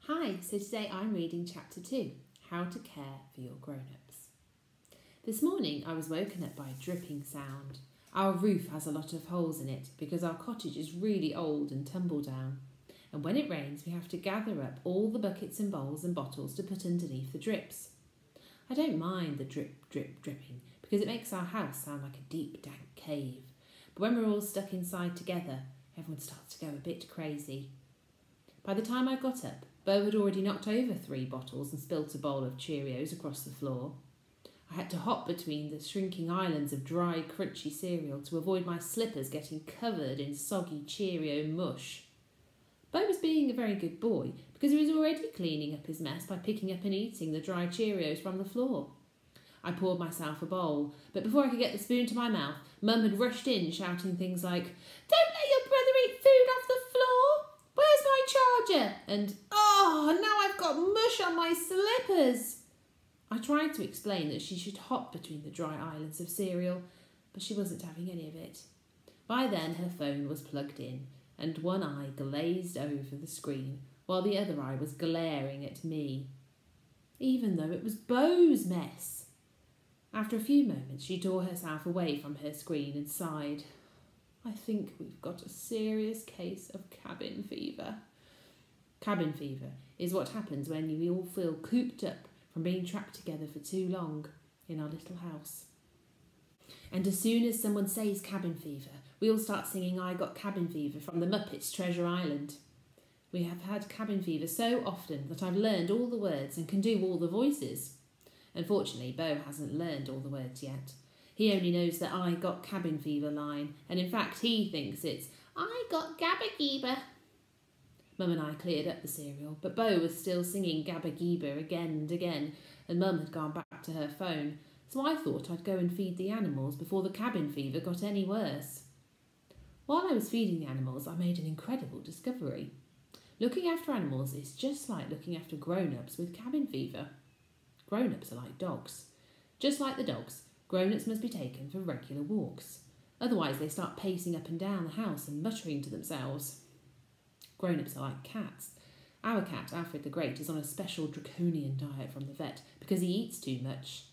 Hi, so today I'm reading Chapter 2, How to Care for Your Grown-ups. This morning I was woken up by a dripping sound. Our roof has a lot of holes in it because our cottage is really old and tumble down. And when it rains we have to gather up all the buckets and bowls and bottles to put underneath the drips. I don't mind the dripping because it makes our house sound like a deep, dank cave. But when we're all stuck inside together, everyone starts to go a bit crazy. By the time I got up, Beau had already knocked over 3 bottles and spilt a bowl of Cheerios across the floor. I had to hop between the shrinking islands of dry, crunchy cereal to avoid my slippers getting covered in soggy Cheerio mush. Beau was being a very good boy because he was already cleaning up his mess by picking up and eating the dry Cheerios from the floor. I poured myself a bowl, but before I could get the spoon to my mouth, Mum had rushed in shouting things like, "Don't let your brother eat food off the floor! Where's my charger?" And, "Oh, now I've got mush on my slippers." I tried to explain that she should hop between the dry islands of cereal, but she wasn't having any of it. By then her phone was plugged in, and one eye glazed over the screen, while the other eye was glaring at me, even though it was Beau's mess. After a few moments she tore herself away from her screen and sighed. "I think we've got a serious case of cabin fever." Cabin fever is what happens when we all feel cooped up from being trapped together for too long in our little house. And as soon as someone says cabin fever, we all start singing "I Got Cabin Fever" from the Muppets' Treasure Island. We have had cabin fever so often that I've learned all the words and can do all the voices. Unfortunately, Beau hasn't learned all the words yet. He only knows the "I got cabin fever" line, and in fact he thinks it's "I got gabba geeba." Mum and I cleared up the cereal, but Beau was still singing Gabba Geeba again and again, and Mum had gone back to her phone, so I thought I'd go and feed the animals before the cabin fever got any worse. While I was feeding the animals, I made an incredible discovery. Looking after animals is just like looking after grown-ups with cabin fever. Grown-ups are like dogs. Just like the dogs, grown-ups must be taken for regular walks. Otherwise they start pacing up and down the house and muttering to themselves. Grown-ups are like cats. Our cat, Alfred the Great, is on a special draconian diet from the vet because he eats too much.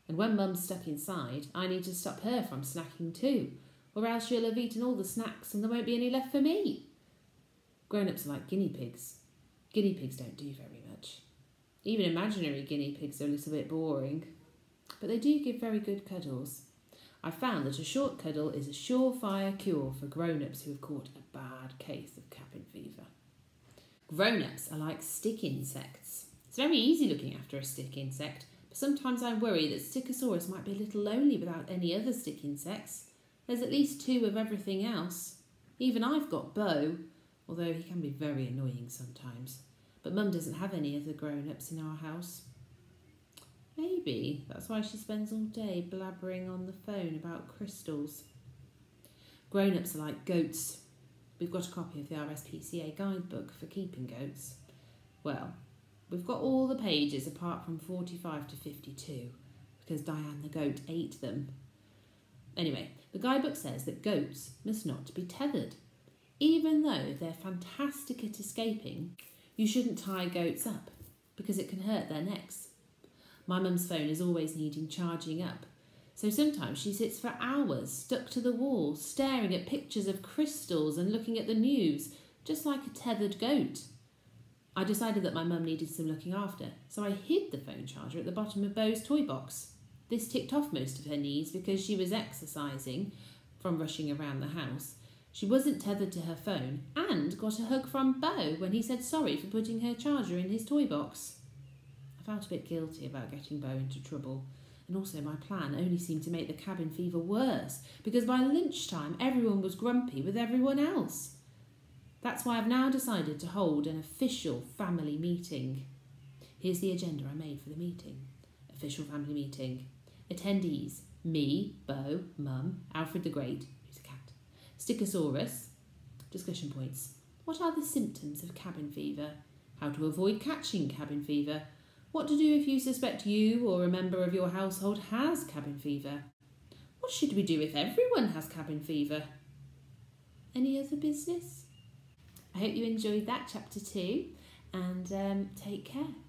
And when Mum's stuck inside, I need to stop her from snacking too, or else she'll have eaten all the snacks and there won't be any left for me. Grown-ups are like guinea pigs. Guinea pigs don't do very much. Even imaginary guinea pigs are a little bit boring, but they do give very good cuddles. I've found that a short cuddle is a surefire cure for grown-ups who have caught a bad case of cabin fever. Grown-ups are like stick insects. It's very easy looking after a stick insect, but sometimes I worry that Stichosaurus might be a little lonely without any other stick insects. There's at least 2 of everything else. Even I've got Beau, although he can be very annoying sometimes. But Mum doesn't have any other grown-ups in our house. Maybe that's why she spends all day blabbering on the phone about crystals. Grown-ups are like goats. We've got a copy of the RSPCA guidebook for keeping goats. Well, we've got all the pages apart from 45 to 52 because Diane the goat ate them. Anyway, the guidebook says that goats must not be tethered. Even though they're fantastic at escaping, you shouldn't tie goats up because it can hurt their necks. My mum's phone is always needing charging up, so sometimes she sits for hours stuck to the wall, staring at pictures of crystals and looking at the news, just like a tethered goat. I decided that my mum needed some looking after, so I hid the phone charger at the bottom of Beau's toy box. This ticked off most of her needs because she was exercising from rushing around the house. She wasn't tethered to her phone and got a hug from Beau when he said sorry for putting her charger in his toy box. I felt a bit guilty about getting Beau into trouble, and also my plan only seemed to make the cabin fever worse because by lunchtime everyone was grumpy with everyone else. That's why I've now decided to hold an official family meeting. Here's the agenda I made for the meeting. Official family meeting. Attendees: me, Beau, Mum, Alfred the Great, who's a cat, Stichosaurus. Discussion points: what are the symptoms of cabin fever? How to avoid catching cabin fever? What to do if you suspect you or a member of your household has cabin fever? What should we do if everyone has cabin fever? Any other business? I hope you enjoyed that chapter 2, and take care.